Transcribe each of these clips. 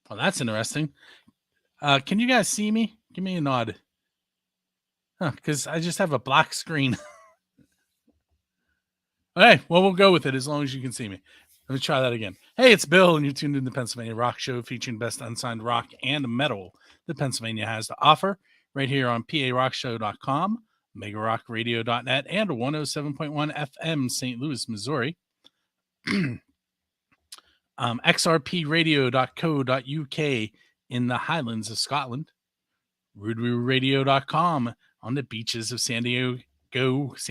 Well, that's interesting. Can you guys see me? Give me a nod. Because I just have a black screen. Hey, well, we'll go with it as long as you can see me. Let me try that again. Hey, it's Bill, and you're tuned in to the Pennsylvania Rock Show, featuring best unsigned rock and metal that Pennsylvania has to offer, right here on PARockShow.com, megarockradio.net, and 107.1 FM, St. Louis, Missouri. XRPradio.co.uk in the Highlands of Scotland, RoodWooRadio.com on the beaches of San Diego. This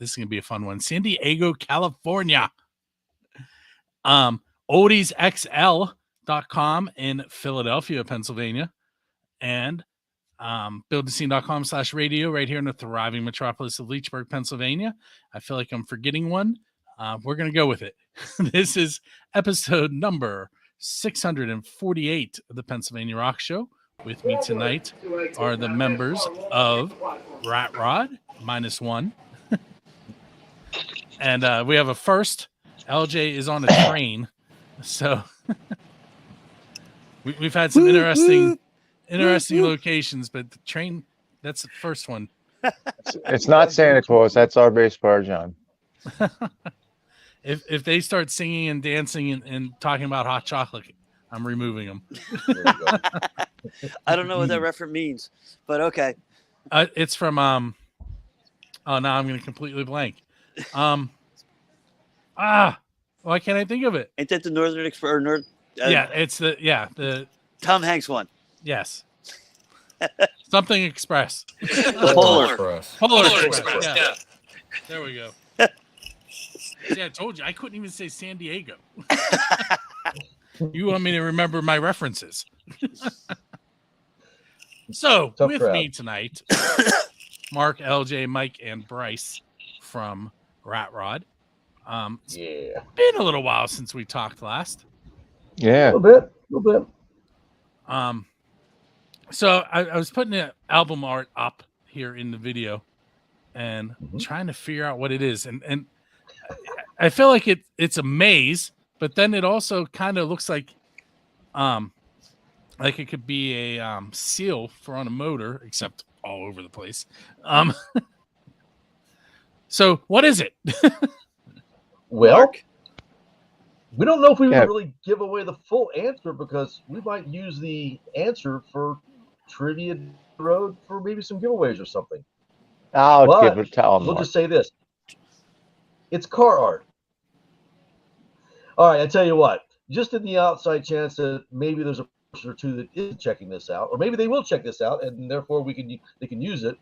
is gonna be a fun one. San Diego, California. OldiesXL.com in Philadelphia, Pennsylvania, and buildthescene.com/radio right here in the thriving metropolis of Leechburg, Pennsylvania. I feel like I'm forgetting one. We're gonna go with it. This is episode number 648 of the Pennsylvania Rock Show. With me tonight are the members of Rat Rod -1. And we have a first. LJ is on a train. So we've had some interesting locations, but the train, that's the first one. It's not Santa Claus. That's our bass player, John. If they start singing and dancing and talking about hot chocolate, I'm removing them. I don't know what that reference means, but okay. It's from oh, now I'm going to completely blank. Why can't I think of it? Ain't that the Northern Express or North? Yeah, it's the Tom Hanks one. Yes. Something Express. Polar Express. Polar Express. Yeah. There we go. See, I told you I couldn't even say San Diego. You want me to remember my references? So Tough with crowd. me tonight, Mark, LJ, Mike, and Brice from Rat Rod. It's been a little while since we talked last. Yeah. A little bit. So I was putting the album art up here in the video and trying to figure out what it is. And I feel like it's a maze, but then it also kind of looks like it could be a seal for on a motor, except all over the place. So what is it? Well, Mark? we don't know if we would really give away the full answer because we might use the answer for Trivia Road for maybe some giveaways or something. I'll But tell them. we'll just say this. It's car art. All right, I tell you what. Just in the outside chance that maybe there's a person or two that is checking this out, or maybe they will check this out, and therefore they can use it.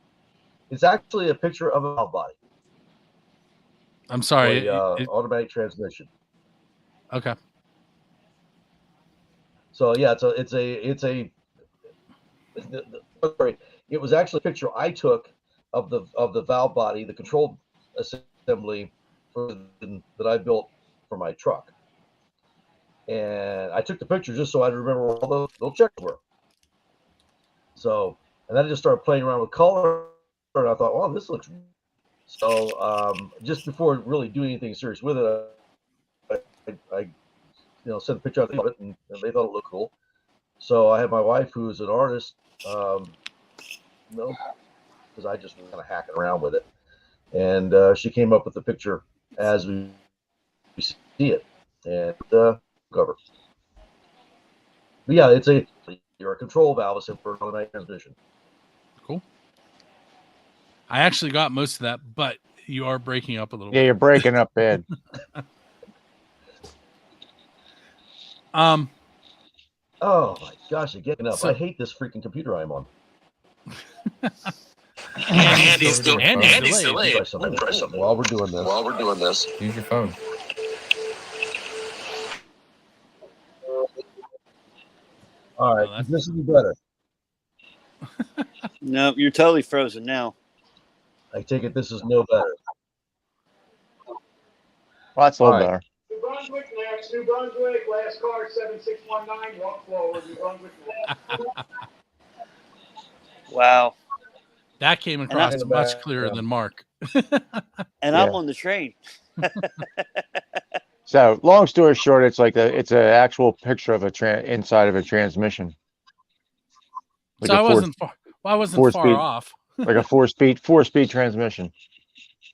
It's actually a picture of a valve body. I'm sorry. Automatic transmission. Okay. So yeah, it was actually a picture I took of the valve body, the control assembly that I built for my truck. And I took the picture just so I'd remember where all those little checks were. So, and then I just started playing around with color, and I thought, oh, this looks. So, just before really doing anything serious with it, I sent a picture of it, and they thought it looked cool. So I had my wife, who is an artist, because I just was kind of hacking around with it, and she came up with the picture as we see it, and cover. But yeah, you're a control valve for an automatic transmission. Cool. I actually got most of that, but you are breaking up a little bit. Yeah, you're breaking up bad. Oh my gosh, you're getting up. I hate this freaking computer I'm on. Andy's delayed. While we're doing this. Use your phone. All right, this is better. No, you're totally frozen now. I take it this is no better. Well, that's a little better. New Brunswick next. New Brunswick, last car 7619. Walk forward. New Brunswick next. Wow. That came across much clearer than Mark. And I'm on the train. So long story short, it's like it's an actual picture of inside of a transmission. Like So a I wasn't far. Well, I wasn't far four-speed. off. Like a four-speed transmission.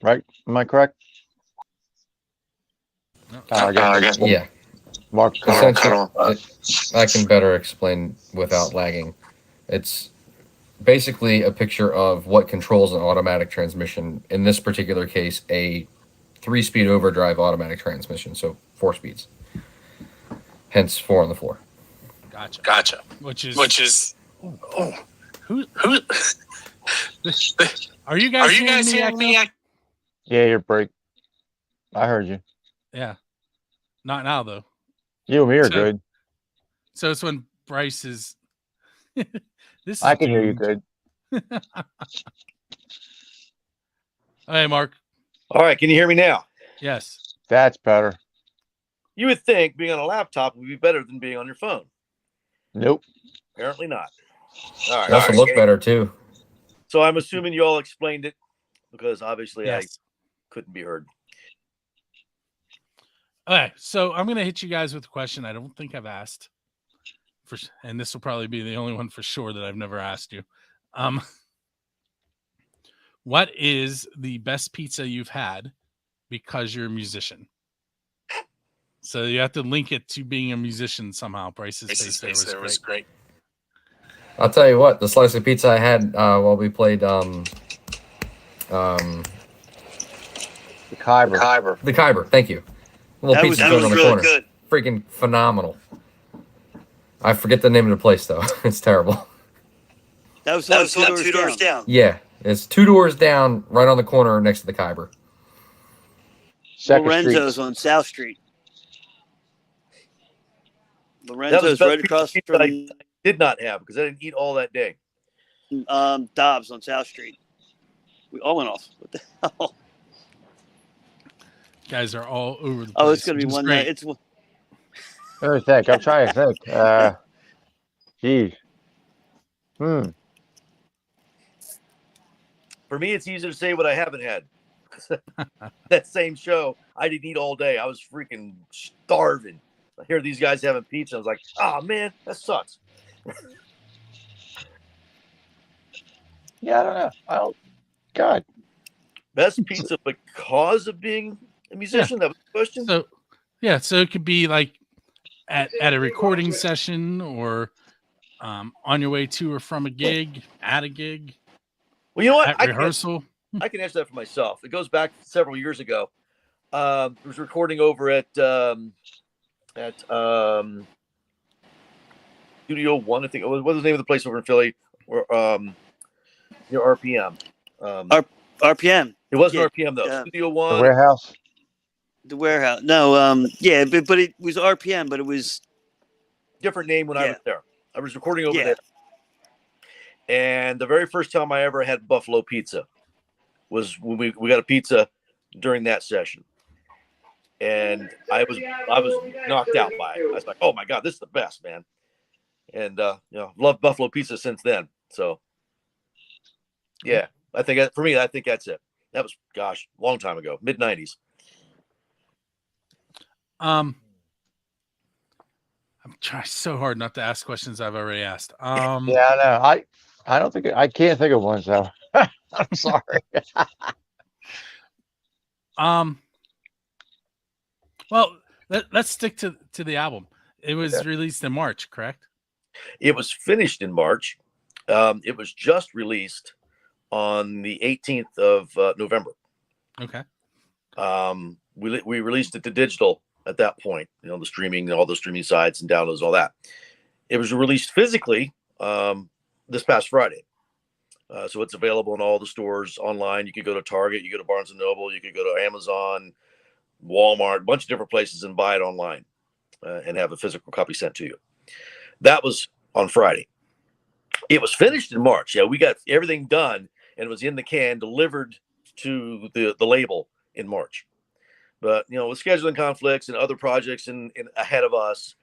Right? Am I correct? No. I guess Yeah. Mark Essentially, I can better explain without lagging. It's basically a picture of what controls an automatic transmission. In this particular case, a 3-speed overdrive automatic transmission, so 4 speeds. Hence 4 on the floor. Gotcha. Which is. Who? Are you guys hearing me? Yeah, your break. I heard you. Yeah. Not now though. You and me are good. So it's when Brice is. This. I can hear you good. Hey, Mark. All right, can you hear me now? Yes. That's better. You would think being on a laptop would be better than being on your phone. Nope. Apparently not. All right. It also look better too. So I'm assuming you all explained it because obviously Yes. I couldn't be heard. Okay, so I'm gonna hit you guys with a question I don't think I've asked, and this will probably be the only one for sure that I've never asked you. What is the best pizza you've had because you're a musician? So you have to link it to being a musician somehow. Brice's face there was great. I'll tell you what, the slice of pizza I had while we played The Kyber. the Kyber. Thank you. Little pizza joint on the really corner. good. Freaking phenomenal. I forget the name of the place though. It's terrible. That was about 2 doors down. Yeah, it's 2 doors down, right on the corner next to the Kyber. Lorenzo's on South Street. Lorenzo's right across pizza from I did not have because I didn't eat all that day. Dobbs on South Street. We all went off. What the hell? Guys are all over the place. Oh, it's gonna be which is one great. night. It's Let me think. I'm trying to think. Geez. For me, it's easier to say what I haven't had. That same show, I didn't eat all day. I was freaking starving. I hear these guys having pizza. I was like, oh man, that sucks. Yeah, I don't know. God. Best pizza because of being a musician? That was the question? So it could be like at a recording session or on your way to or from a gig, at a gig, Well, you know what? at rehearsal. I can answer that for myself. It goes back several years ago. I was recording over at Studio One, I think. What was the name of the place over in Philly? Or near RPM. RPM. It wasn't Yeah, RPM though. yeah. Studio The One. warehouse. The warehouse. No, yeah, but it was RPM, but it was Different name when I Yeah. was there. I was recording over Yeah. there. And the very first time I ever had buffalo pizza was when we got a pizza during that session. And I was knocked out by it. I was like, oh my God, this is the best, man. And loved buffalo pizza since then. So yeah, I think for me, I think that's it. That was long time ago, mid-90s. I'm trying so hard not to ask questions I've already asked. Yeah, I know. I don't think I can't think of one. So I'm sorry. Well, let's stick to the album. It was released in March, correct? It was finished in March. It was just released on the 18th of November. Okay. We released it to digital at that point, the streaming, all the streaming sites and downloads, all that. It was released physically this past Friday. So it's available in all the stores online. You could go to Target, you go to Barnes & Noble, you could go to Amazon, Walmart, a bunch of different places and buy it online and have a physical copy sent to you. That was on Friday. It was finished in March. Yeah, we got everything done and it was in the can, delivered to the label in March. But, with scheduling conflicts and other projects in ahead of us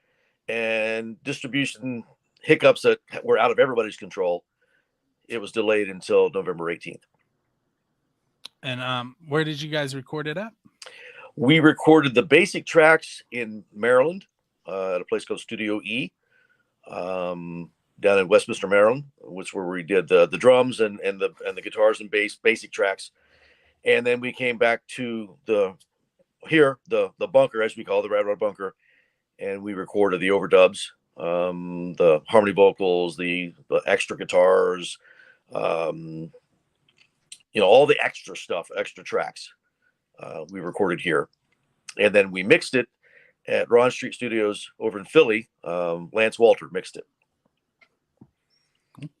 and distribution hiccups that were out of everybody's control, it was delayed until November 18th. And where did you guys record it at? We recorded the basic tracks in Maryland at a place called Studio E, down in Westminster, Maryland, which where we did the drums and the guitars and bass basic tracks. And then we came back to the bunker, as we call the Rad Rod bunker, and we recorded the overdubs, the harmony vocals, the extra guitars, all the extra stuff, extra tracks. We recorded here, and then we mixed it at Ron Street Studios over in Philly. Lance Walter mixed it.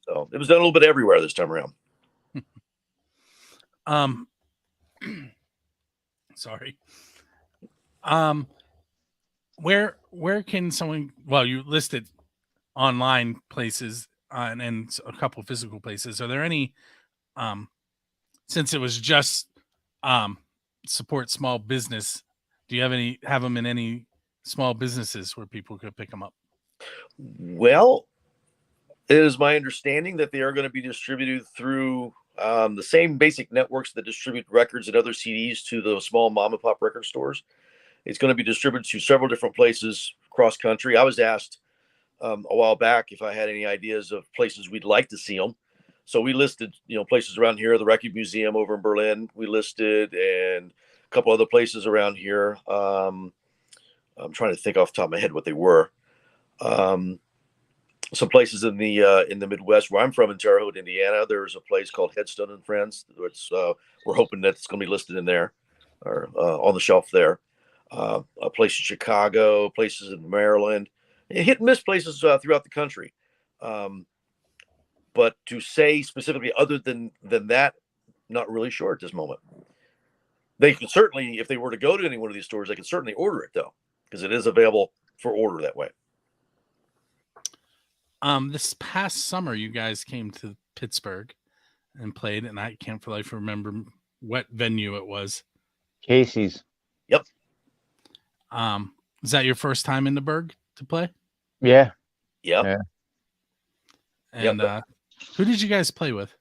So it was done a little bit everywhere this time around. Sorry. Where can someone? Well, you listed online places and a couple physical places. Are there any? Since it was just support small business, do you have them in any small businesses where people could pick them up? Well, it is my understanding that they are going to be distributed through the same basic networks that distribute records and other CDs to the small mom and pop record stores. It's going to be distributed to several different places across country. I was asked a while back if I had any ideas of places we'd like to see them. So we listed, places around here, the Record Museum over in Berlin, we listed, and a couple other places around here. I'm trying to think off the top of my head what they were. Some places in the Midwest where I'm from, in Terre Haute, Indiana, there's a place called Headstone and Friends. Which we're hoping that it's going to be listed in there or on the shelf there. A place in Chicago, places in Maryland, hit and miss places throughout the country. But to say specifically other than that, not really sure at this moment. They could certainly, if they were to go to any one of these stores, they could certainly order it though, because it is available for order that way. This past summer, you guys came to Pittsburgh and played, and I can't for life remember what venue it was. Casey's. Yep. Is that your first time in the Berg to play? Yeah. Yep. Yeah. And who did you guys play with?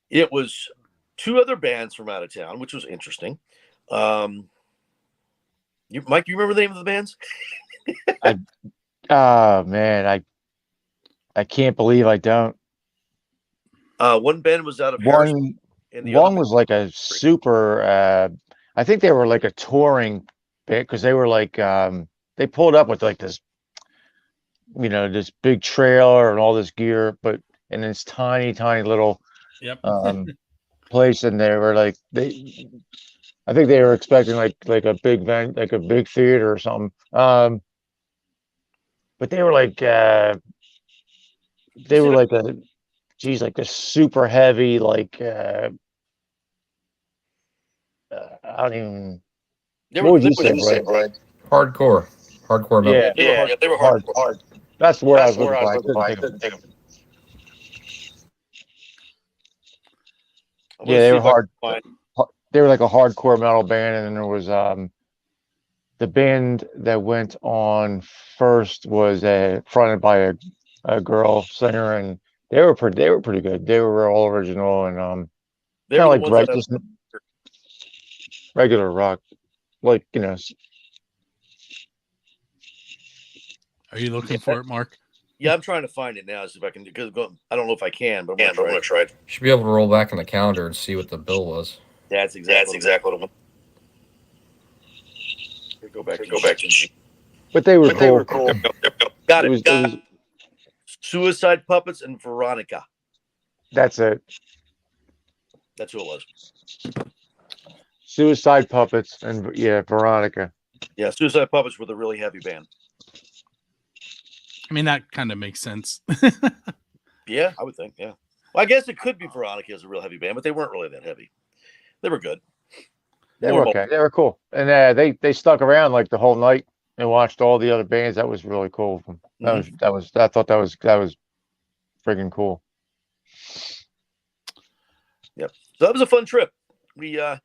It was two other bands from out of town, which was interesting. Mike, you remember the name of the bands? Man, I can't believe I don't. One band was out of Harrisburg, and the one other was like a super. I think they were like a touring band because they were like they pulled up with like this, this big trailer and all this gear, but in this tiny little place, and they were like I think they were expecting like a big event, like a big theater or something. But they were like like a super heavy, like I don't even. What would you say, Brian? Hardcore metal. Yeah, they were hard. That's where I was looking for. I couldn't think of it. Yeah, they were hard. They were like a hardcore metal band, and then there was the band that went on first was fronted by a girl singer, and they were pretty good. They were all original and kind of like just regular rock, like Are you looking for it, Mark? Yeah, I'm trying to find it now. See if I can. Because I don't know if I can, but I'm gonna try. You should be able to roll back on the calendar and see what the bill was. That's exactly what I'm. Go back to. But they were cool. Got it. Suicide Puppets and Veronica. That's it. That's who it was. Suicide Puppets and Veronica. Yeah, Suicide Puppets were the really heavy band. I mean, that kind of makes sense. Yeah, I would think. Yeah. Well, I guess it could be Veronica as a real heavy band, but they weren't really that heavy. They were good. They were okay. They were cool, and they stuck around like the whole night and watched all the other bands. That was really cool. I thought that was freaking cool. Yep. So that was a fun trip. We a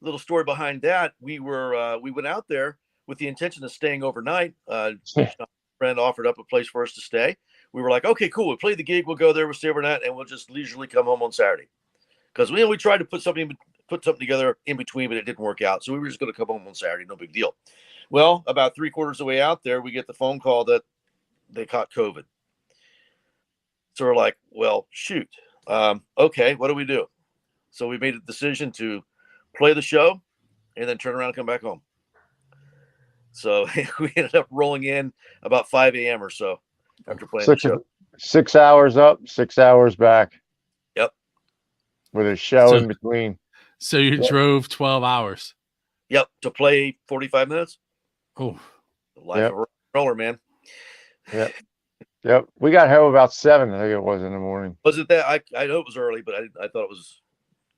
little story behind that. We went out there with the intention of staying overnight. A friend offered up a place for us to stay. We were like, okay, cool. We play the gig. We'll go there. We'll stay overnight, and we'll just leisurely come home on Saturday. Because we tried to put something put something together in between, but it didn't work out. So we were just going to come home on Saturday. No big deal. Well, about 3/4 of the way out there, we get the phone call that they caught COVID. So we're like, well, shoot. Okay, what do we do? So we made a decision to play the show and then turn around and come back home. So we ended up rolling in about 5 a.m. or so after playing the show. 6 hours up, 6 hours back. Yep. With a show in between. So you drove 12 hours. Yep. To play 45 minutes. Oh, The life of a roller, man. Yep. Yep. We got home about 7, I think it was, in the morning. Was it that? I know it was early, but I thought it was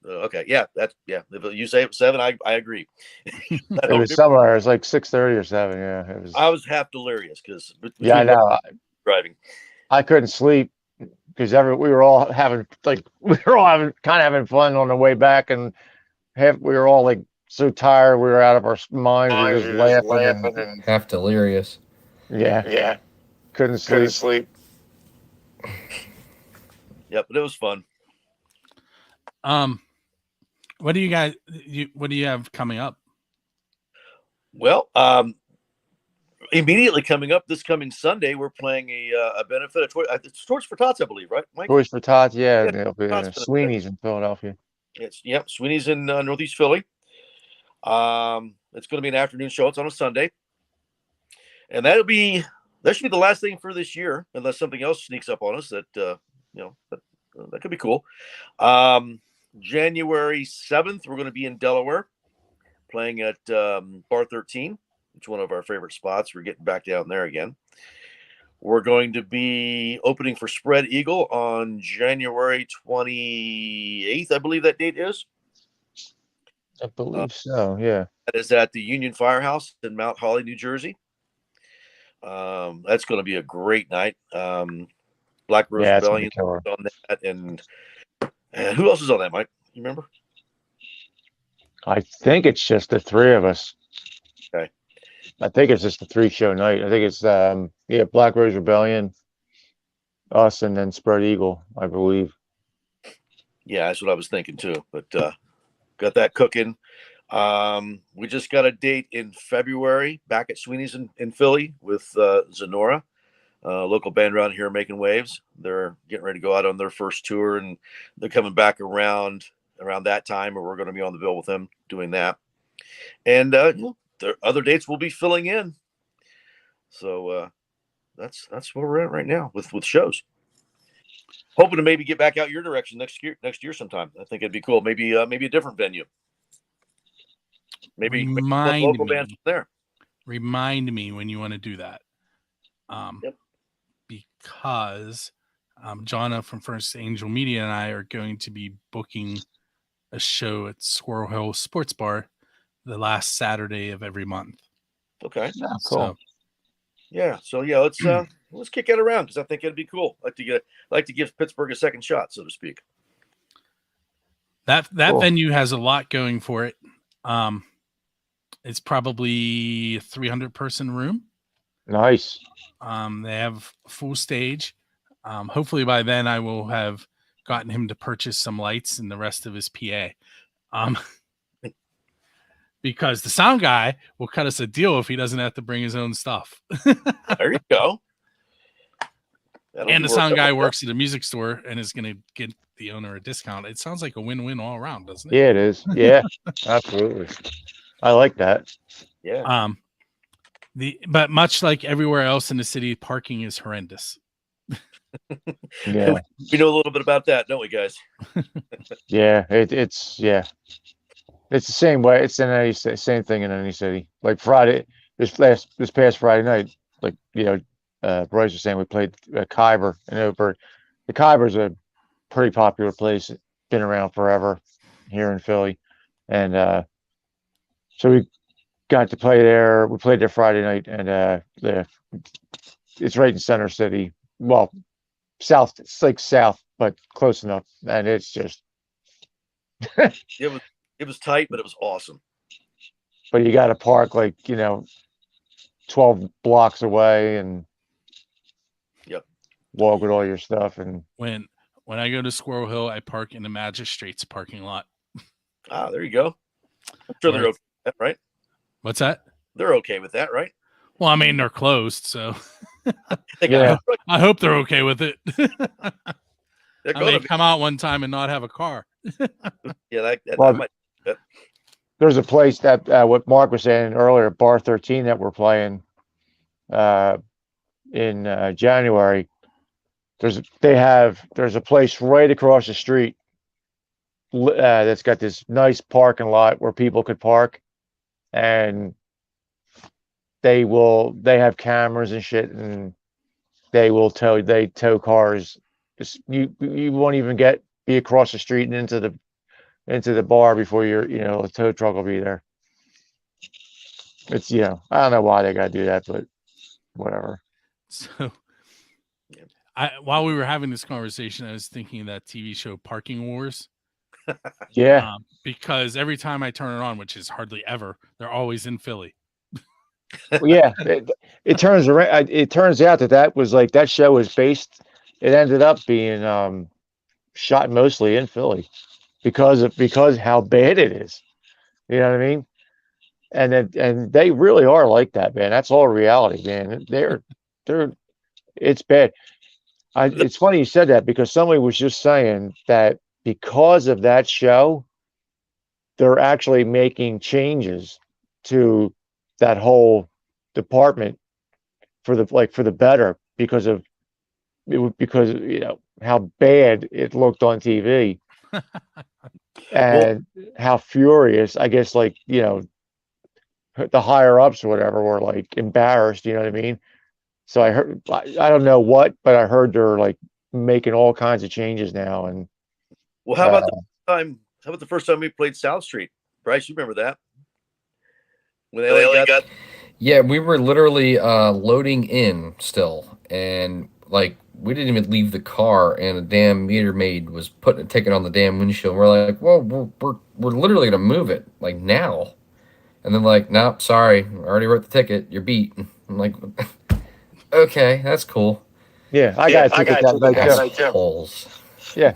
okay. Yeah, that's If you say it was 7, I agree. It was somewhere. It was like 6:30 or 7. Yeah, it was. I was half delirious because I know. Driving. I couldn't sleep because we were all having having fun on the way back, and we were all like so tired. We were out of our minds. We were just laughing and Half delirious. yeah. Couldn't sleep. Yep, but it was fun. What do you have coming up? Well, immediately coming up this coming Sunday, we're playing a benefit. It's Torch for Tots, I believe, right, Mike? Toys for Tots, yeah. Yeah, It'll be Tots Sweeney's in Philadelphia. Sweeney's in Northeast Philly. It's going to be an afternoon show. It's on a Sunday, and that should be the last thing for this year, unless something else sneaks up on us that that could be cool. January 7th, we're going to be in Delaware, playing at Bar 13. It's one of our favorite spots. We're getting back down there again. We're going to be opening for Spread Eagle on January 28th, I believe that date is. I believe so, yeah. That is at the Union Firehouse in Mount Holly, New Jersey. That's going to be a great night. Black Rose Rebellion on that, and who else is on that, Mike? You remember? I think it's just the 3 of us. Okay. I think it's just a 3-show night. I think it's Black Rose Rebellion, us, and then Spread Eagle, I believe. Yeah, that's what I was thinking too. But got that cooking. We just got a date in February back at Sweeney's in Philly with Zenora, local band around here making waves. They're getting ready to go out on their first tour, and they're coming back around that time, and we're going to be on the bill with them doing that. And the other dates will be filling in. So that's where we're at right now with shows. Hoping to maybe get back out your direction next year sometime. I think it'd be cool. Maybe a different venue. Maybe local bands there. Remind me when you want to do that. Yep. Because Jonna from First Angel Media and I are going to be booking a show at Squirrel Hill Sports Bar the last Saturday of every month. Okay. Yeah, cool. Let's kick it around because I think it'd be cool. Like to give Pittsburgh a second shot, so to speak. That Cool. venue has a lot going for it. It's probably a 300-person room. Nice. They have a full stage. Hopefully by then I will have gotten him to purchase some lights and the rest of his PA. Because the sound guy will cut us a deal if he doesn't have to bring his own stuff. There you go. And the sound guy works at a music store and is going to get the owner a discount. It sounds like a win-win all around, doesn't it? Yeah, it is. Yeah, absolutely. I like that. Yeah. But much like everywhere else in the city, parking is horrendous. Yeah. We know a little bit about that, don't we, guys? Yeah, it's the same way. It's in any same thing in any city. Like Friday, this past Friday night, like Bryce was saying, we played Khyber in Oakburg. The Khyber's a pretty popular place. It's been around forever here in Philly, and so we got to play there. We played there Friday night, and it's right in Center City. Well, south. It's like south, but close enough, and it's just. It was tight, but it was awesome. But you got to park 12 blocks away and walk with all your stuff. And when I go to Squirrel Hill, I park in the magistrate's parking lot. Ah, there you go. I'm sure they're Right. okay with that, right? What's that? They're okay with that, right? Well, I mean, they're closed, so They Yeah. got I hope they're okay with it. they're I going may to be. come out one time and not have a car. Yeah, that Well, might. there's a place that what Mark was saying earlier, Bar 13, that we're playing in January. There's a place right across the street that's got this nice parking lot where people could park, and they have cameras and shit, and they tow cars. You won't even be across the street and into the bar before a tow truck will be there. It's, I don't know why they got to do that, but whatever. So, while we were having this conversation, I was thinking of that TV show Parking Wars. Yeah. Because every time I turn it on, which is hardly ever, they're always in Philly. Well, yeah. It turns around. It turns out that was like that show was based. It ended up being shot mostly in Philly because how bad it is. You know what I mean? And they really are like that, man. That's all reality, man. It's bad. It's funny you said that, because somebody was just saying that because of that show, they're actually making changes to that whole department for the better, because how bad it looked on TV and how furious, I guess, the higher ups or whatever were like embarrassed, you know what I mean? So I heard, I don't know what, but I heard they're like making all kinds of changes now. And Well, how about the time? How about the first time we played South Street? Bryce, you remember that? When they got. Yeah, we were literally loading in still, and like we didn't even leave the car, and a damn meter maid was taking on the damn windshield. We're like, well, we're literally gonna move it like now, and then like, nope, sorry, I already wrote the ticket. You're beat. I'm like, okay, that's cool. yeah, I got a ticket that night too. Assholes. Yeah.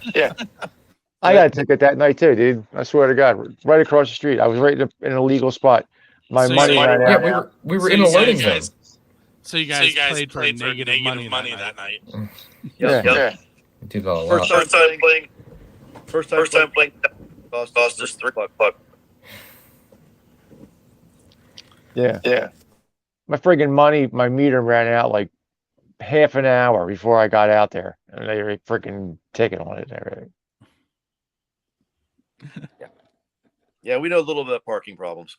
I got a ticket that night too, dude. I swear to God, right across the street. I was right in an illegal spot. My So money you- ran out. Yeah, we were So in you a loading guys- zone. So you guys played for negative money that night. Yeah. We did that a lot. First time playing. Cost us $3. Yeah. My friggin' money, my meter ran out like half an hour before I got out there, and they were freaking ticket on it and everything. Yeah, we know a little bit of parking problems.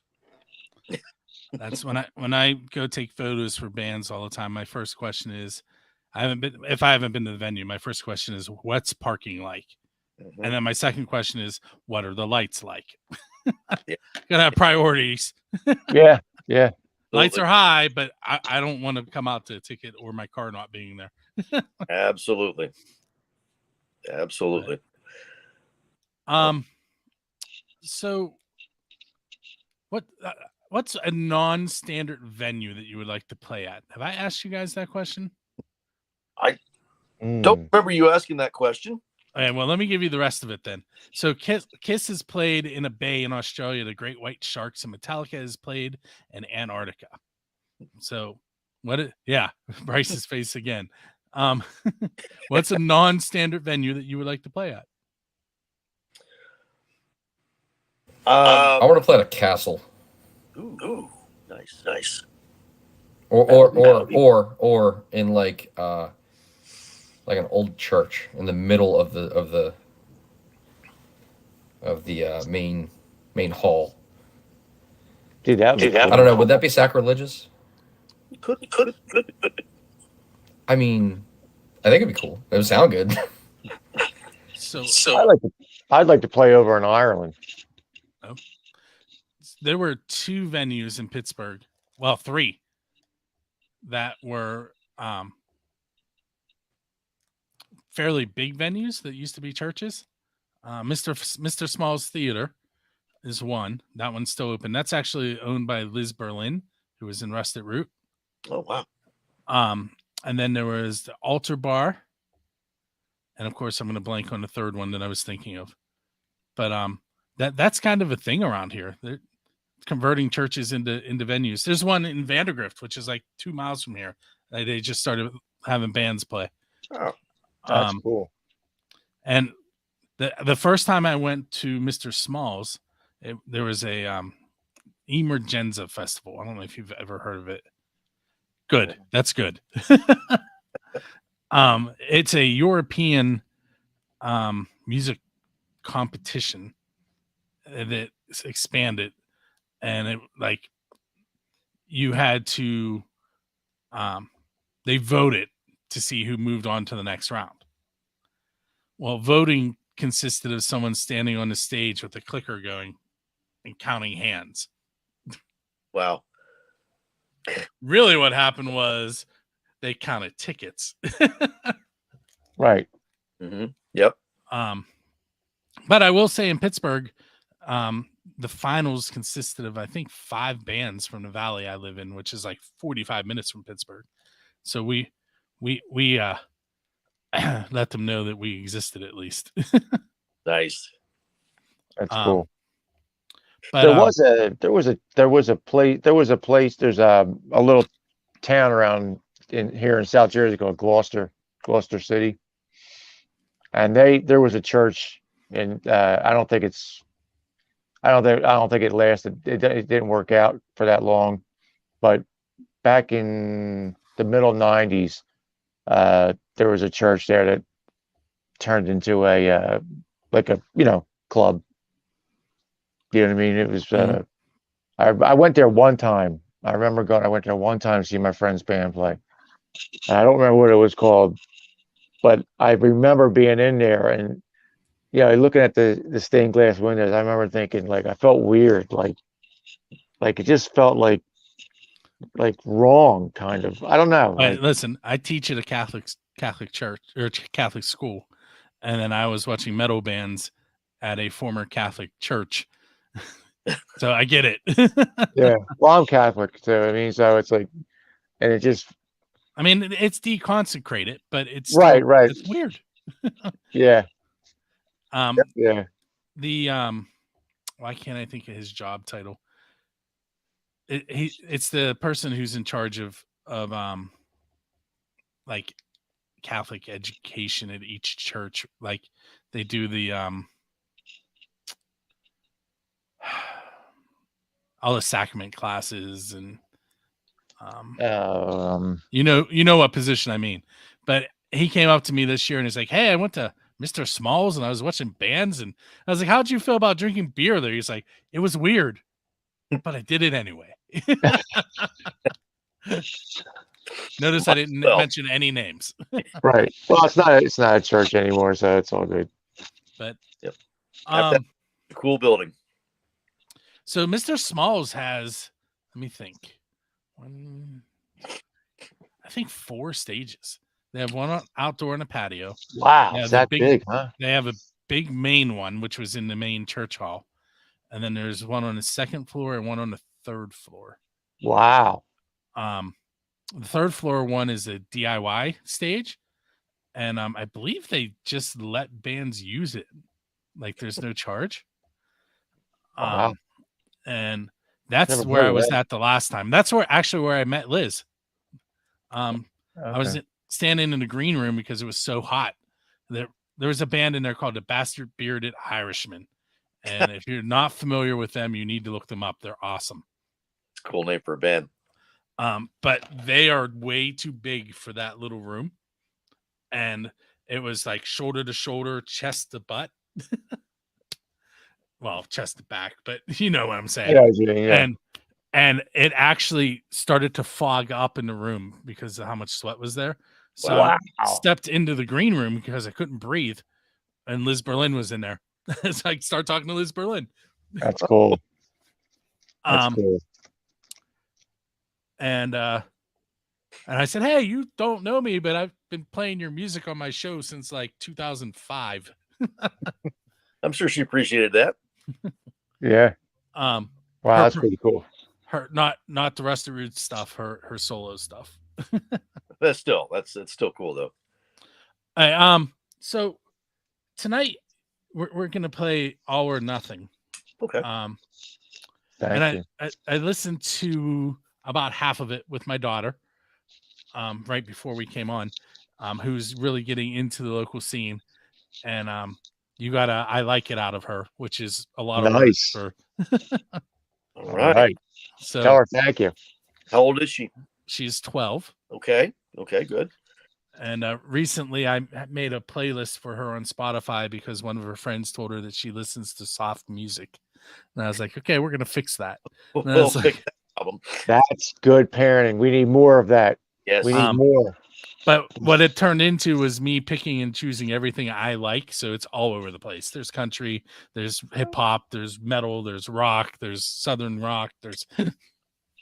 That's when I go take photos for bands all the time. My first question is, if I haven't been to the venue, my first question is, what's parking like? Mhm. And then my second question is, what are the lights like? Yeah. Gotta have priorities. Yeah. Lights are high, but I don't want to come out to a ticket or my car not being there. Absolutely. So what's a non-standard venue that you would like to play at? Have I asked you guys that question? Don't remember you asking that question. Okay, well, let me give you the rest of it then. So Kiss has played in a bay in Australia, the Great White Sharks, and Metallica has played in Antarctica. So Bryce's face again. What's a non-standard venue that you would like to play at? I want to play at a castle, Ooh, nice. or in like an old church in the middle of the main hall. Dude, that would be I don't know. Would that be sacrilegious? Could. I mean, I think it'd be cool. It would sound good. So I'd like to play over in Ireland. there were two venues in Pittsburgh, well, three, that were fairly big venues that used to be churches. Mr. Small's Theater is one. That one's still open. That's actually owned by Liz Berlin, who was in Rusted Root. Oh, wow. And then there was the Altar Bar. And of course, I'm going to blank on the third one that I was thinking of. But that's kind of a thing around here. They're converting churches into venues. There's one in Vandergrift, which is like 2 miles from here. They just started having bands play. Oh, That's cool. And the first time I went to Mr. Smalls, there was a Emergenza festival. I don't know if you've ever heard of it. Good. That's good. It's a European music competition that expanded, and it like you had to they voted to see who moved on to the next round. Well, voting consisted of someone standing on the stage with a clicker going and counting hands. wow. Really what happened was they counted tickets. Right. Mm-hmm. Yep. But I will say in Pittsburgh, the finals consisted of, I think, 5 bands from the valley I live in, which is like 45 minutes from Pittsburgh. So we let them know that we existed at least. Nice. That's cool. But There was a place. There's a little town around here in South Jersey called Gloucester City, and there was a church, and I don't think it lasted. It didn't work out for that long, but back in the middle '90s, there was a church there that turned into a club. You know what I mean? It was. I went there one time. I remember going. I went there one time to see my friend's band play. And I don't remember what it was called, but I remember being in there and looking at the stained glass windows. I remember thinking, like, I felt weird, like it just felt like wrong, kind of. I don't know. Listen, I teach at a Catholic church or Catholic school, and then I was watching metal bands at a former Catholic church. So I get it. Yeah. Well, I'm Catholic, so I mean, so it's like, and it just. I mean, it's deconsecrated, but it's right. It's weird. Yeah. Yeah. The why can't I think of his job title? It's the person who's in charge of like Catholic education at each church. Like they do the all the sacrament classes and you know what position I mean. But he came up to me this year and he's like, "Hey, I went to Mr. Smalls and I was watching bands and I was like, how'd you feel about drinking beer there?" He's like, "It was weird, but I did it anyway." Notice I didn't mention any names. Right. Well, it's not a church anymore, so it's all good. But yep. Cool building. So Mr. Smalls has, let me think, I think 4 stages. They have one outdoor in a patio. Wow, it's that big, huh? They have a big main one, which was in the main church hall. And then there's one on the 2nd floor and one on the 3rd floor. Wow. The 3rd floor one is a DIY stage. And I believe they just let bands use it. Like there's no charge. Wow. And that's where I was at the last time. That's where I met Liz. Okay. I was standing in the green room because it was so hot. There was a band in there called the Bastard Bearded Irishmen. And if you're not familiar with them, you need to look them up. They're awesome. It's a cool name for a band. But they are way too big for that little room. And it was like shoulder to shoulder, chest to butt. Well, chest to back, but you know what I'm saying. Yeah. And it actually started to fog up in the room because of how much sweat was there. So I stepped into the green room because I couldn't breathe. And Liz Berlin was in there. So I start talking to Liz Berlin. That's cool. That's cool. And I said, "Hey, you don't know me, but I've been playing your music on my show since like 2005. I'm sure she appreciated that. Yeah. Wow, that's pretty cool. Her not the rest of the stuff, her solo stuff. It's still cool though. So tonight we're gonna play All or Nothing. Okay. And Thank you. I listened to about half of it with my daughter right before we came on, who's really getting into the local scene. And you got a I like it out of her, which is a lot of work Nice. for. All All right. right. So Tell her thank you. How old is she? she's 12. Okay. Okay. Good. And recently I made a playlist for her on Spotify because one of her friends told her that she listens to soft music. And I was like, okay, we're going to fix that. And I We'll was like, fix that problem. That's good parenting. We need more of that. Yes. We need more. but what it turned into was me picking and choosing everything I like. So it's all over the place. There's country, there's hip hop, there's metal, there's rock, there's southern rock, there's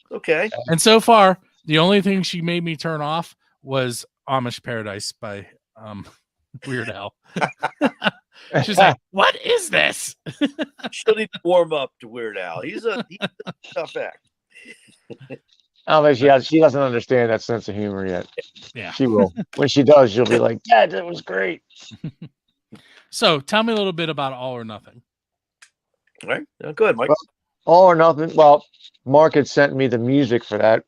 Okay. and so far the only thing she made me turn off was Amish Paradise by Weird Al. She's like, what is this? She'll need to warm up to Weird Al. He's a tough act. I don't think she doesn't understand that sense of humor yet. Yeah. She will. When she does, she'll be like, Dad, that was great. So tell me a little bit about All or Nothing. All right. Go ahead, Mike. All or Nothing. Well, Mark had sent me the music for that.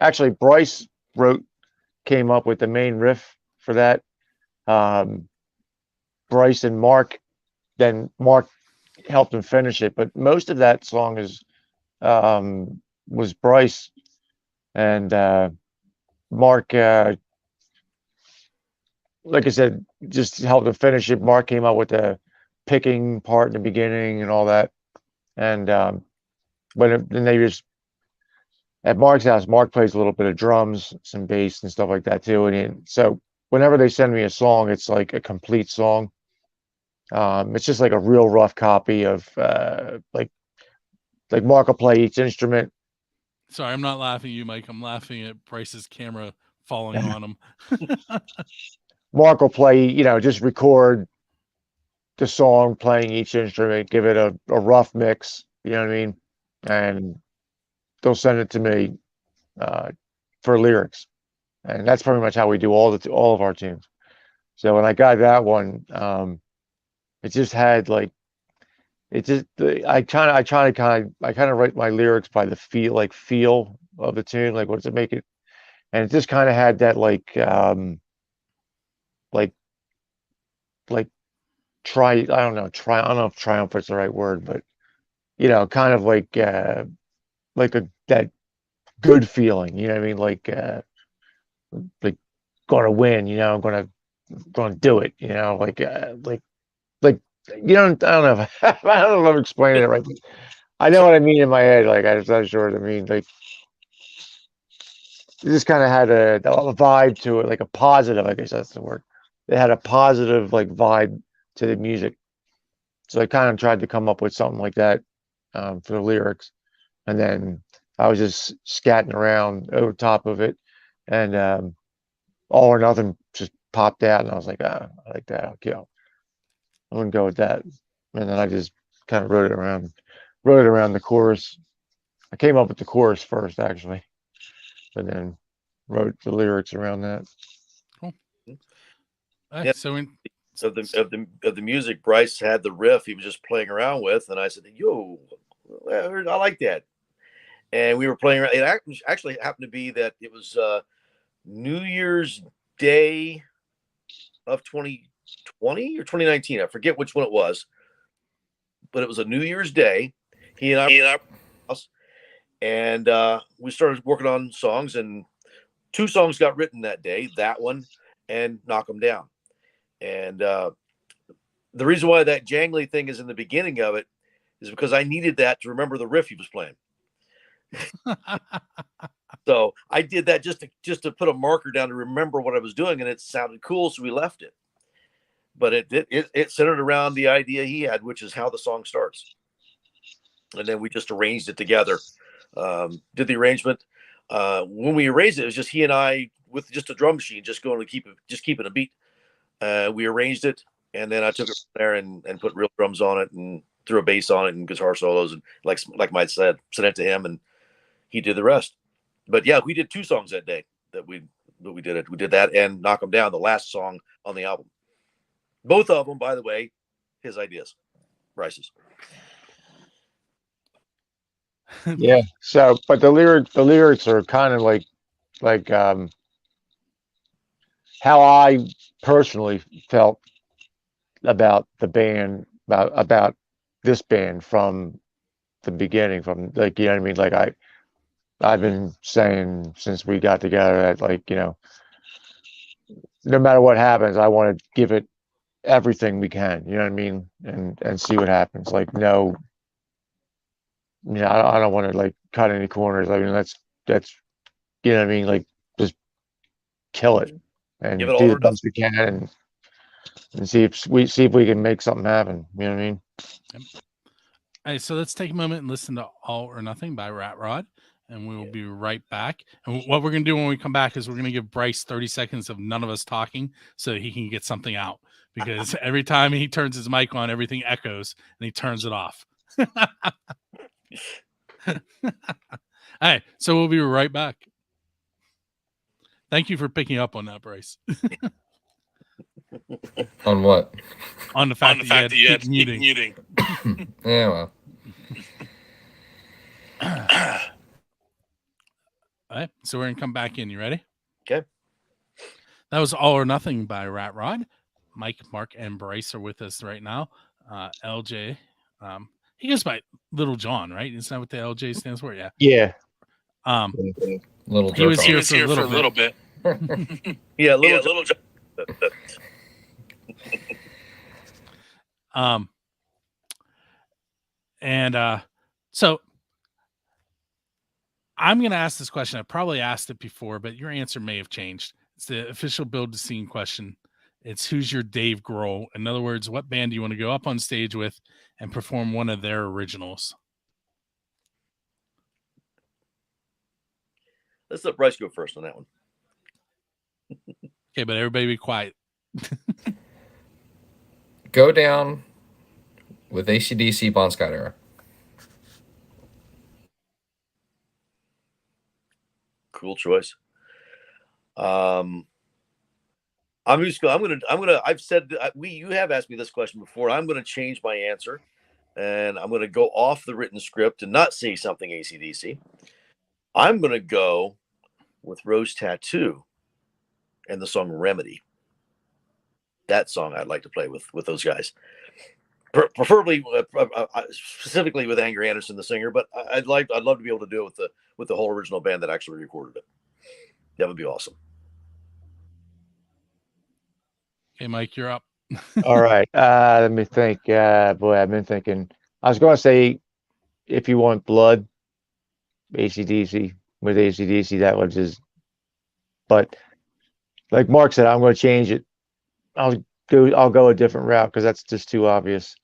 Actually, Brice came up with the main riff for that. Brice and Mark, then Mark helped him finish it. But most of that song was Brice and Mark. Like I said, just helped him finish it. Mark came up with the picking part in the beginning and all that. And then they just at Mark's house, Mark plays a little bit of drums, some bass and stuff like that too. And so whenever they send me a song, it's like a complete song. It's just like a real rough copy of like Mark will play each instrument. Sorry, I'm not laughing at you, Mike. I'm laughing at Bryce's camera falling on him. Mark will play, just record the song playing each instrument, give it a rough mix, you know what I mean? And they'll send it to me for lyrics. And that's pretty much how we do all of our tunes. So when I got that one, it just had I kind of write my lyrics by the feel of the tune, like what does it make it, and it just kind of had that I don't know if triumph is the right word, but kind of like that good feeling, you know what I mean, like gonna win, I'm gonna do it, I don't know if I don't know if I'm explaining it right. But I know what I mean in my head. Like I'm not sure what I mean. Like it just kind of had a vibe to it, like a positive. I guess that's the word. It had a positive vibe to the music. So I kind of tried to come up with something like that for the lyrics, and then I was just scatting around over top of it, and All or Nothing just popped out, and I was like, I like that. Okay, I'm gonna go with that. And then I just kind of wrote it around the chorus. I came up with the chorus first, actually, but then wrote the lyrics around that. Cool. Yeah. So of the music, Brice had the riff he was just playing around with, and I said, "Yo, I like that." And we were playing around. It actually happened to be that it was New Year's Day of 2020 or 2019. I forget which one it was, but it was a New Year's Day. He and I house, and we started working on songs, and 2 songs got written that day. That one and Knock 'Em Down. And the reason why that jangly thing is in the beginning of it is because I needed that to remember the riff he was playing. So I did that just to put a marker down to remember what I was doing, and it sounded cool, so we left it. But it centered around the idea he had, which is how the song starts. And then we just arranged it together. Did the arrangement. When we arranged it was just he and I with just a drum machine, just going to keep it a beat. We arranged it, and then I took it from there and put real drums on it and threw a bass on it and guitar solos, and like Mike said, sent it to him, and he did the rest. But yeah, we did 2 songs that day that we did it. We did that and Knock 'Em Down, the last song on the album. Both of them, by the way, his ideas, Brice's. Yeah. So, but the lyrics are kind of like how I personally felt about the band, about this band from the beginning, from like, you know what I mean? Like I've been saying since we got together that, like, you know, no matter what happens, I want to give it everything we can, you know what I mean? And see what happens. Like, no, you know, I don't want to like cut any corners. I mean, that's, you know what I mean? Like, just kill it Give and it all do or the best we can and see if we can make something happen. You know what I mean? All right, so let's take a moment and listen to All or Nothing by Rat Rod, and we will be right back. And what we're going to do when we come back is we're going to give Brice 30 seconds of none of us talking so he can get something out, because every time he turns his mic on, everything echoes and he turns it off. All right, so we'll be right back. Thank you for picking up on that, Brice. On what? On the fact that you had to keep muting. Yeah, well. All right, so we're going to come back in. You ready? Okay. That was All or Nothing by Rat Rod. Mike, Mark, and Brice are with us right now. LJ, he goes by Little John, right? Isn't that what the LJ stands for? Yeah. Yeah. Little He was jerk here off. for a little bit. Yeah, little. So I'm going to ask this question. I probably asked it before, but your answer may have changed. It's the official Build the Scene question. It's who's your Dave Grohl? In other words, what band do you want to go up on stage with and perform one of their originals? Let's let Brice go first on that one. Okay, but everybody be quiet. Go down with AC/DC Bon Scott era. Cool choice. I'm gonna. I've said you have asked me this question before. I'm gonna change my answer, and I'm gonna go off the written script and not say something AC/DC. I'm gonna go with Rose Tattoo and the song Remedy. That song I'd like to play with those guys, preferably specifically with Angry Anderson, the singer. But I'd love to be able to do it with the whole original band that actually recorded it. That would be awesome. Okay, Mike, you're up. All right. Let me think. Boy, I've been thinking. I was going to say, if you want blood, AC/DC with AC/DC, that was just. But like Mark said, I'm going to change it. I'll go a different route because that's just too obvious.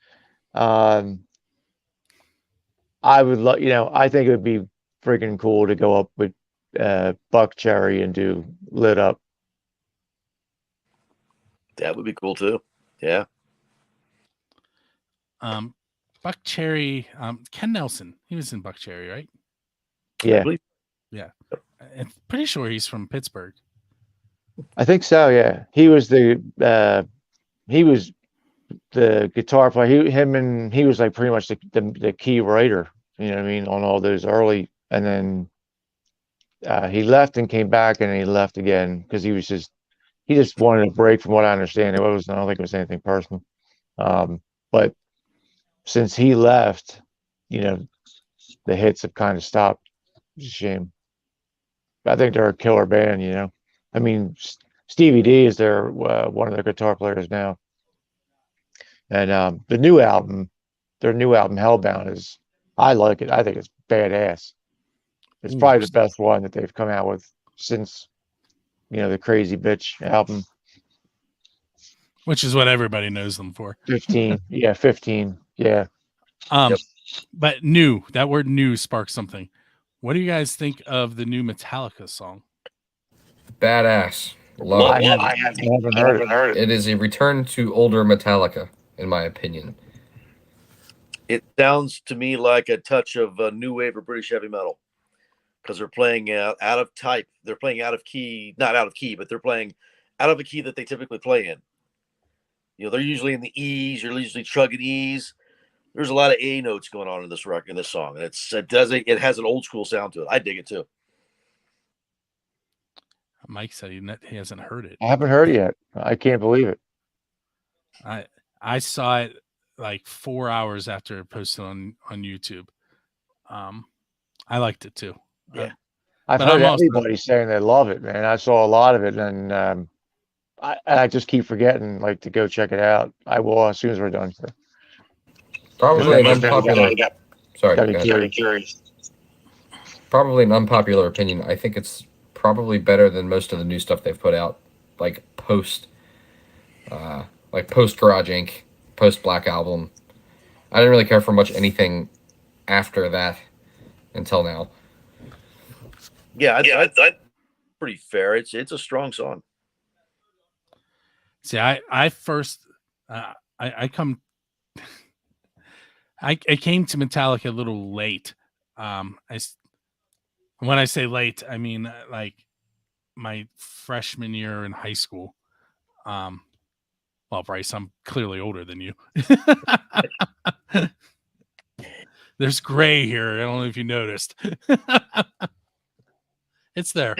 I would love, you know, I think it would be freaking cool to go up with Buck Cherry and do Lit Up. That would be cool too. Yeah. Buck Cherry, Ken Nelson, he was in Buck Cherry, right? Yeah, Yeah. I'm pretty sure he's from Pittsburgh. I think so. Yeah, he was the guitar player. He was like pretty much the key writer. You know what I mean, on all those early, and then he left and came back, and he left again because he just wanted a break. From what I understand, I don't think it was anything personal. But since he left, you know, the hits have kind of stopped. It's a shame. I think they're a killer band. You know, I mean, Stevie D is one of their guitar players now, and their new album, Hellbound, is, I like it. I think it's badass. It's probably the best one that they've come out with since, you know, the Crazy Bitch album. Which is what everybody knows them for. 15. Yeah, 15. Yeah. Yep. But new, that word new sparks something. What do you guys think of the new Metallica song? Badass. Love I it. haven't heard it. It is a return to older Metallica, in my opinion. It sounds to me like a touch of new wave of British heavy metal, because they're playing out of type. They're playing out of key, not out of key, but they're playing out of a key that they typically play in. You know, they're usually in the E's. You're usually chugging E's. there's a lot of A notes going on in this record, in this song, and it has an old school sound to it. I dig it too. Mike said he hasn't heard it. I haven't heard it yet. I can't believe it. I saw it like 4 hours after it posted on YouTube. I liked it too. Yeah. I've But heard I'm also- everybody saying they love it, man. I saw a lot of it, and I just keep forgetting like to go check it out. I will as soon as we're done. Probably an unpopular. Sorry, Gotta go be ahead. curious. Probably an unpopular opinion. I think it's probably better than most of the new stuff they've put out, like post Garage Inc., post Black Album. I didn't really care for much anything after that until now. Yeah, that's pretty fair. It's a strong song. See, I first I came to Metallica a little late. When I say late, I mean like my freshman year in high school. Well, Brice, I'm clearly older than you. There's gray here. I don't know if you noticed. It's there.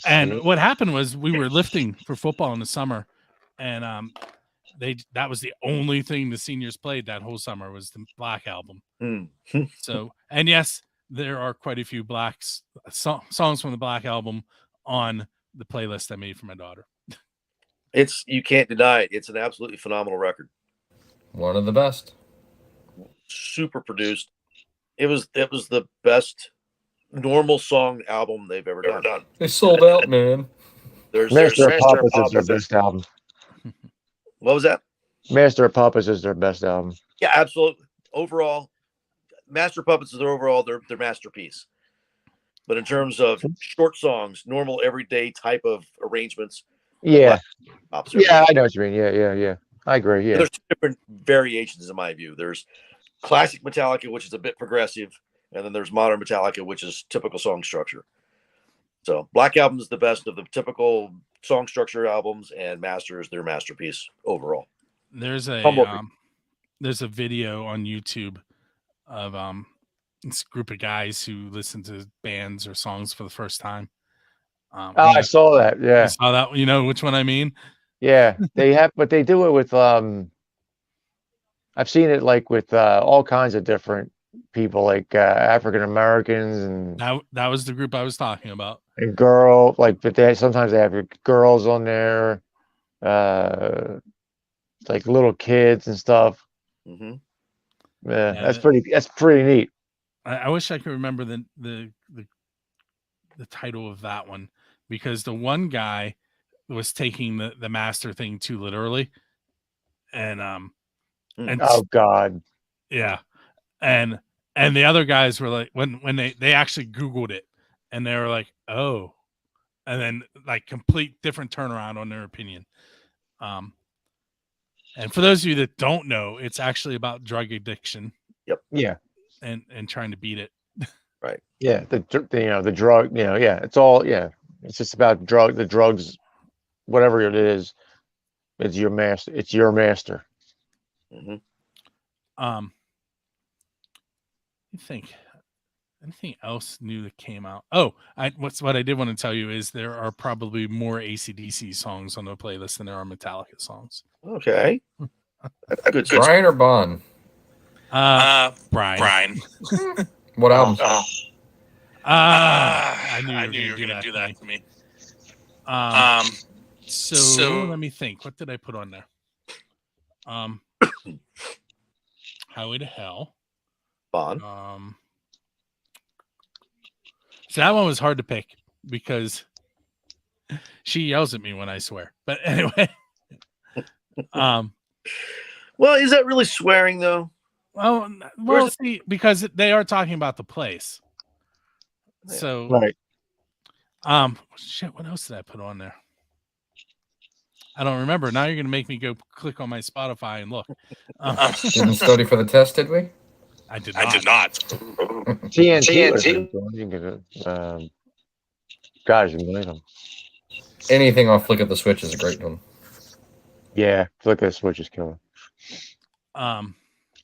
And what happened was we were lifting for football in the summer, and that was the only thing the seniors played that whole summer was the Black Album. So, and yes, there are quite a few songs from the Black Album on the playlist I made for my daughter. You can't deny it. It's an absolutely phenomenal record. One of the best. Super produced. It was the best normal song album they've ever done. They sold out, man. Master of Puppets is their best album. What was that? Master of Puppets is their best album. Yeah, absolutely. Overall, Master of Puppets is their masterpiece. But in terms of short songs, normal everyday type of arrangements, Yeah. opposite. Yeah, I know what you mean. Yeah. I agree. Yeah. There's two different variations in my view. There's classic Metallica, which is a bit progressive, and then there's modern Metallica, which is typical song structure. So Black Album is the best of the typical song structure albums, and Master is their masterpiece overall. There's a video on YouTube of this group of guys who listen to bands or songs for the first time. I saw that. Yeah. You saw that? You know which one I mean? Yeah. But they do it with I've seen it like with all kinds of different people, like African Americans and that was the group I was talking about. And but sometimes they have girls on there, like little kids and stuff. Mm-hmm. Yeah, that's pretty neat. I wish I could remember the title of that one, because the one guy was taking the Master thing too literally, and oh God, yeah, and the other guys were like, when they actually Googled it, and they were like, oh, and then like complete different turnaround on their opinion. And for those of you that don't know, it's actually about drug addiction. Yep. Yeah. And trying to beat it. Right. Yeah. The drug. Yeah. It's all. Yeah. It's just about the drugs, whatever it is. It's your master. It's your master. Mm-hmm. You think anything else new that came out? Oh, what I did want to tell you is there are probably more AC/DC songs on the playlist than there are Metallica songs. Okay. Good. Brian or Bon? Brian. What album? I knew you were going to do that to me. So let me think. What did I put on there? Highway to Hell. Bon. So that one was hard to pick because she yells at me when I swear. But anyway. Well, is that really swearing though? Well, see, because they are talking about the place. So right. Shit, what else did I put on there? I don't remember. Now you're gonna make me go click on my Spotify and look. Didn't study for the test, did we? I did not. TNT. Guys, you can believe them. Anything off Flick of the Switch is a great one. Yeah, flick of the switch is killer. Um,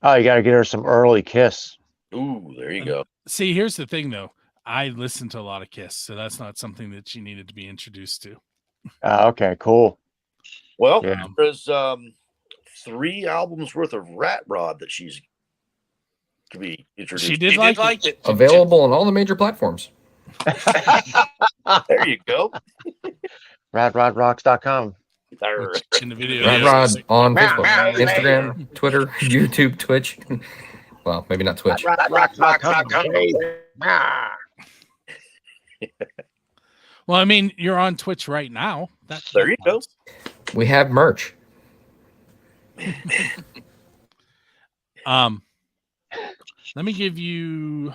Oh, you got to get her some early Kiss. Ooh, there you go. see, here's the thing though. I listened to a lot of Kiss, so that's not something that she needed to be introduced to. Okay, cool. Well, Yeah. there's 3 albums worth of Rat Rod that she's to be introduced. She did like it. Available on all the major platforms. There you go. RadRodRocks.com. There. Which in the video, Rat is Rod like- on Facebook, Instagram, Twitter, YouTube, Twitch. Well, maybe not Twitch. Well, I mean, you're on Twitch right now. There you go. We have merch. Let me give you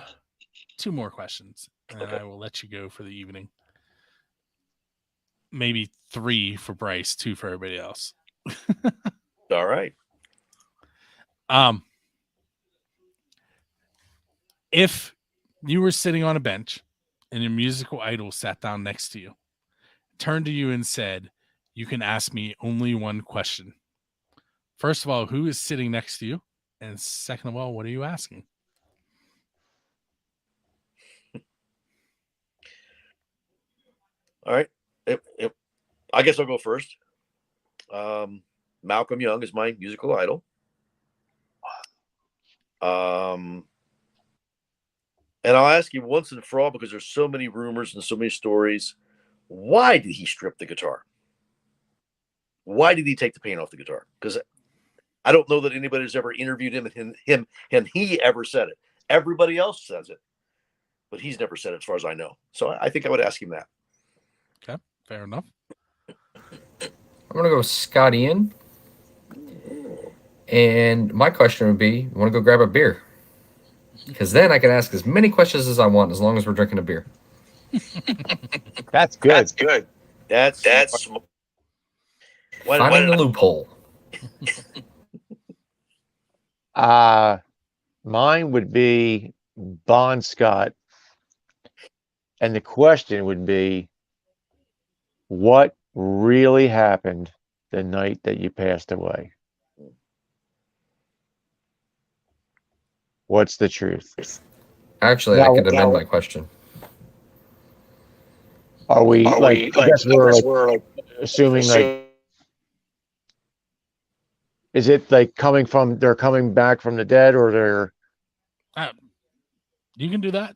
2 more questions, and then I will let you go for the evening. Maybe 3 for Brice, 2 for everybody else. All right. If you were sitting on a bench and your musical idol sat down next to you, turned to you and said, "You can ask me only one question." First of all, who is sitting next to you? And second of all, what are you asking? All right. I guess I'll go first. Malcolm Young is my musical idol. And I'll ask you once and for all, because there's so many rumors and so many stories. Why did he strip the guitar? Why did he take the paint off the guitar? Because I don't know that anybody's ever interviewed him and he ever said it. Everybody else says it, but he's never said it as far as I know. So I think I would ask him that. Okay, fair enough. I'm going to go Scott Ian. And my question would be, you want to go grab a beer? Because then I can ask as many questions as I want as long as we're drinking a beer. That's good. That's good. That's Finding the loophole. Mine would be Bon Scott. And the question would be, what really happened the night that you passed away? What's the truth? Actually, I could amend my question. Are we I guess we're assuming like, is it like they're coming back from the dead, or they're You can do that.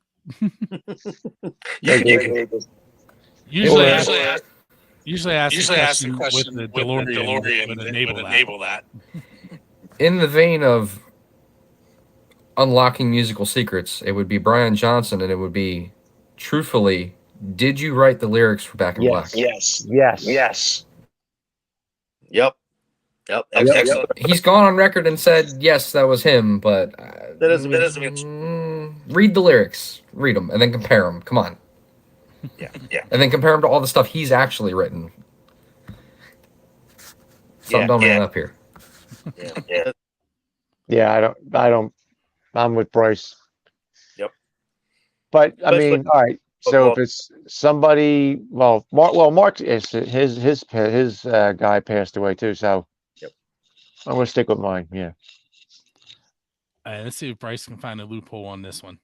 Usually ask the question with the DeLorean would enable that. In the vein of unlocking musical secrets, it would be Brian Johnson, and it would be, truthfully, did you write the lyrics for Back in Black? Yes. Yep. Excellent. He's gone on record and said, yes, that was him, but That doesn't mean read the lyrics. Read them, and then compare them. Come on. Yeah. And then compare them to all the stuff he's actually written. Something don't add up here. Yeah, I don't. I'm with Brice. Yep. But I mean, all right. So if it's somebody, Mark is his guy passed away too. So yep. I'm gonna stick with mine. Yeah. All right, let's see if Brice can find a loophole on this one.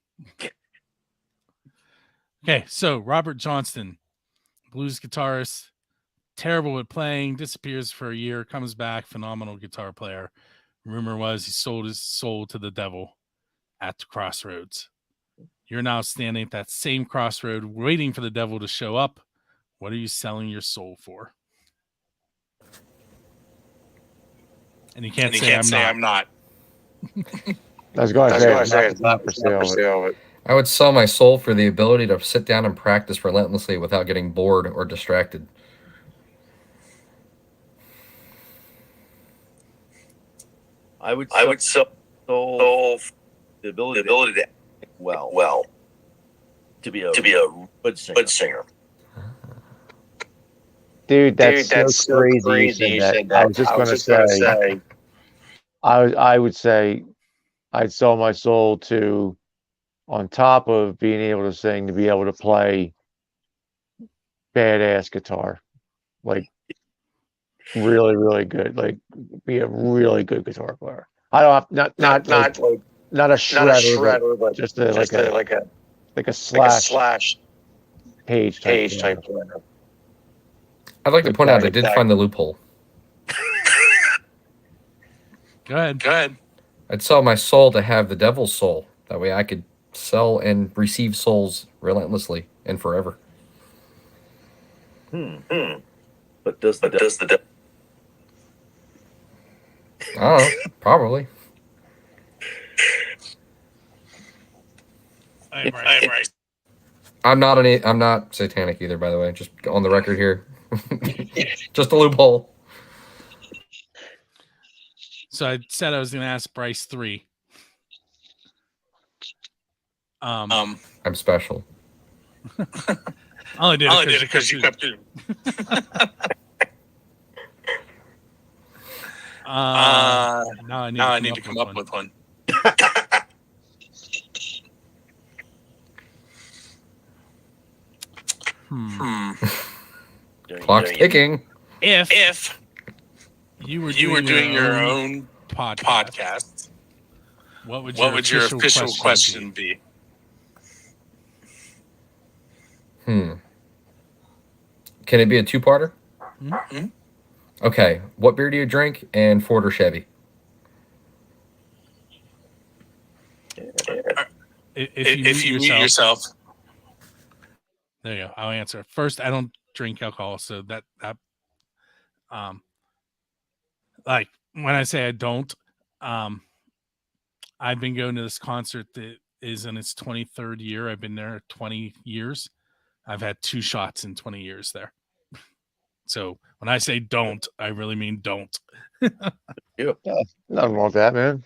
Okay, so Robert Johnston, blues guitarist, terrible at playing, disappears for a year, comes back, phenomenal guitar player. Rumor was he sold his soul to the devil at the crossroads. You're now standing at that same crossroad, waiting for the devil to show up. What are you selling your soul for? And you can't say I'm not. I was going to say it's not for sale. I would sell my soul for the ability to sit down and practice relentlessly without getting bored or distracted. I would sell the ability to act well to be a good singer. Dude, that's so crazy. You said that. I was just going to say, I would say I'd sell my soul to, on top of being able to sing, to be able to play badass guitar. Like, really, really good. Like, be a really good guitar player. I don't have, not a shredder, but just like a slash page type player. I'd like to Good point out guy. I did find the loophole. Go ahead. I'd sell my soul to have the devil's soul. That way I could sell and receive souls relentlessly and forever. But does the I don't know. Probably. I'm right. I'm not satanic either, by the way. Just on the record here. Just a loophole. So I said I was going to ask Brice 3. I'm special. I only did it because you kept doing. Now I need to come up with one. Clock's ticking. If you were doing your own podcast, what would your official question be? Can it be a two-parter? Mm-hmm. Okay. What beer do you drink? And Ford or Chevy? If you mute yourself. There you go. I'll answer. First, I don't drink alcohol, so that like when I say I don't, I've been going to this concert that is in its 23rd year. I've been there 20 years. I've had 2 shots in 20 years there. So when I say don't, I really mean don't. Nothing wrong with that, man.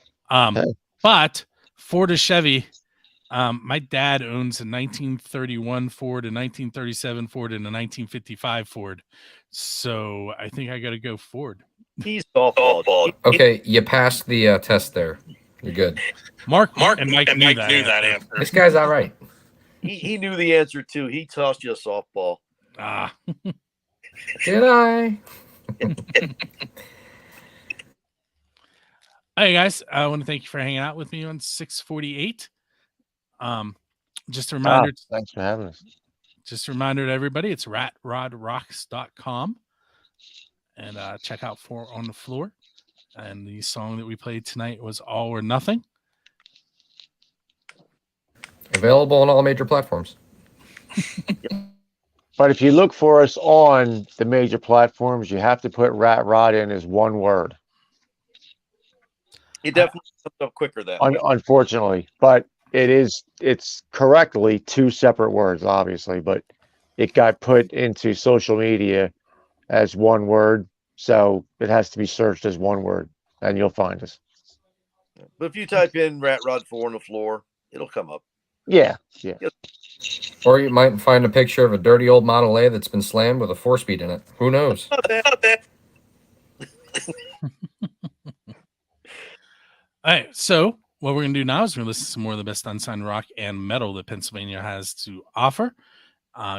But Ford or Chevy, my dad owns a 1931 Ford, a 1937 Ford, and a 1955 Ford. So I think I got to go Ford. He's softball. Okay, you passed the test there. You're good. Mark and Mike knew that answer. This guy's all right. He knew the answer too. He tossed you a softball. Did I? Hey guys, I want to thank you for hanging out with me on 648. Just a reminder. Thanks for having us. Just a reminder to everybody, it's ratrodrocks.com. And check out Four on the Floor. And the song that we played tonight was All or Nothing. Available on all major platforms. But if you look for us on the major platforms, you have to put Rat Rod in as one word. He definitely comes up quicker that way. Unfortunately, but it's correctly 2 separate words, obviously, but it got put into social media as one word, so it has to be searched as one word, and you'll find us. But if you type in Rat Rod 4 on the floor, it'll come up. Yeah. Or you might find a picture of a dirty old Model A that's been slammed with a 4-speed in it. Who knows? Not bad. All right, so what we're going to do now is we're going to listen to some more of the best unsigned rock and metal that Pennsylvania has to offer.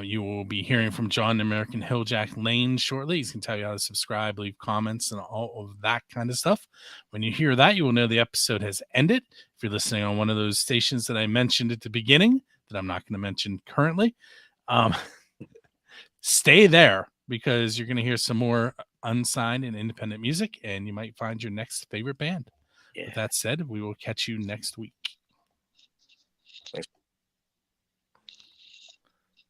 You will be hearing from John American Hilljack Lane shortly. He's going to tell you how to subscribe, leave comments, and all of that kind of stuff. When you hear that, you will know the episode has ended. If you're listening on one of those stations that I mentioned at the beginning, that I'm not going to mention currently, stay there because you're going to hear some more unsigned and independent music, and you might find your next favorite band. Yeah. With that said, we will catch you next week.